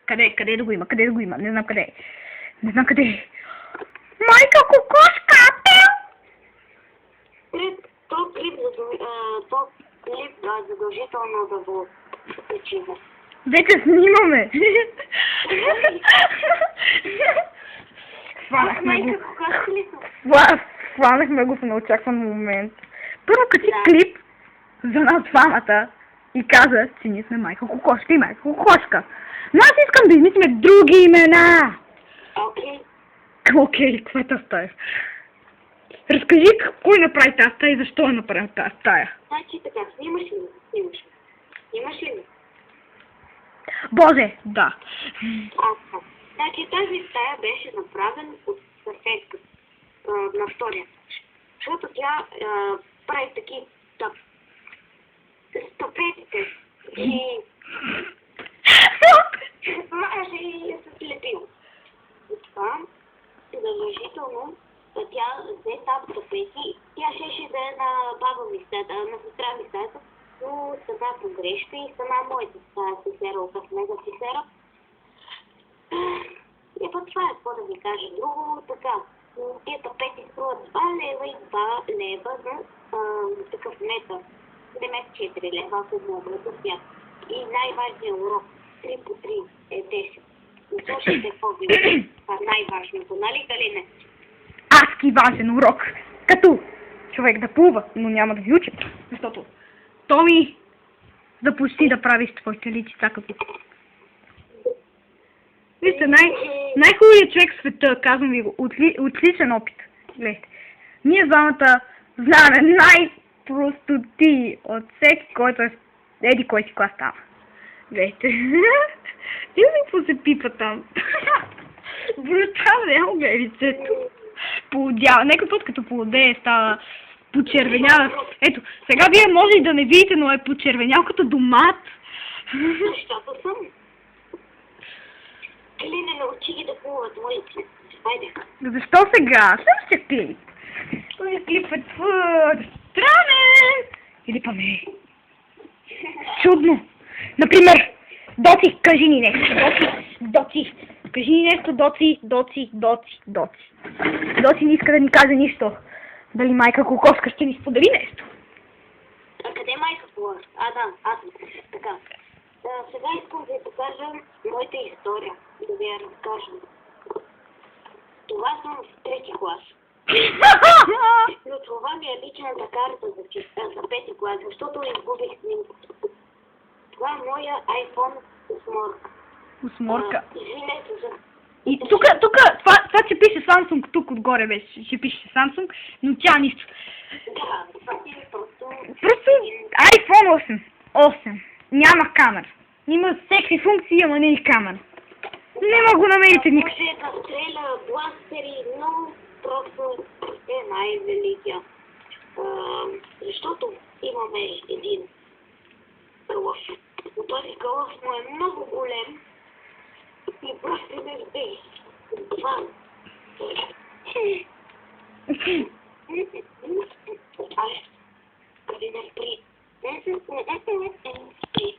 Къде? Къде да го има? Къде да го има? Не знам къде е. Не знам къде е. Майка кокошка! То клип задължително да го качим. Вече снимаме. Хванахме го. Хванахме го в неочакван момент. Първо качи клип за нас двамата и каза, че ние сме майка кокошка и майка кокошка. Но аз искам да измислим други имена. Окей, каква е тази стая? Разкажи кой направи тази стая и защо я направи тази стая. Значи така, снимаш ли? Снимаш ли? Боже, да. Значи тази стая беше направена от съседка на втория. Защото тя прави такива стъпетите и маже и се слепил. И това задължително тя взе там стъпети. Тя щеше да е на баба ми стаята, на сестра ми стаята, но стана погрешка и стана моята сестера, опасмега сестера. И по това е какво да ви кажа друго, така. Тия тапети струват 2 лева и 2 лева за такъв метър. 4 лева, ако мога да свят. И най-важният урок, 3 по 3 е 10. Слушайте какво ви е най-важното, нали дали не? Адски важен урок, като човек да плува, но няма да ви учи, защото то ми започни да правиш твоите личица като. Вижте, най-хубавият човек в света, казвам ви го, от личен опит. Гледайте, ние двамата знаем най-простоти от всеки, който е еди кой си клас става. Гледайте, вижте какво се пипа там. Брутално е лицето. Полудява. Нека път като полудее става почервенява. Ето, сега вие може и да не видите, но е почервенял като домат. Защото съм. Или не научи ги да плуват моите. Хайде. Защо сега? Съм ще пи. Този клип е твърд. Странен. Или па не. Чудно. Например, Доци, кажи ни нещо. Доци. Кажи ни нещо, Доци. Доци не иска да ни каже нищо. Дали майка кокошка ще ни сподели нещо? А къде майка кокошка? Да, аз така. Сега искам да ви покажа моята история. Да ви я разкажа. Това съм в 3-ти клас. Но това ми е личната карта за 5-ти клас, защото изгубих снимка. Това е моя iPhone 8. Осморка. Извинете за... И тук, това че пише Samsung, тук отгоре беше, ще пише Samsung, но тя нищо. Да, това си е просто... Просто iPhone 8. Няма камера. Има всеки функции, ама не и камера. Не мога да намерите никак. Може да стреля бластери, но просто е най-великия. Защото имаме един кълъв. Но този кълъв му е много голем и просто не сбей. Това. Къде не спри? Спри.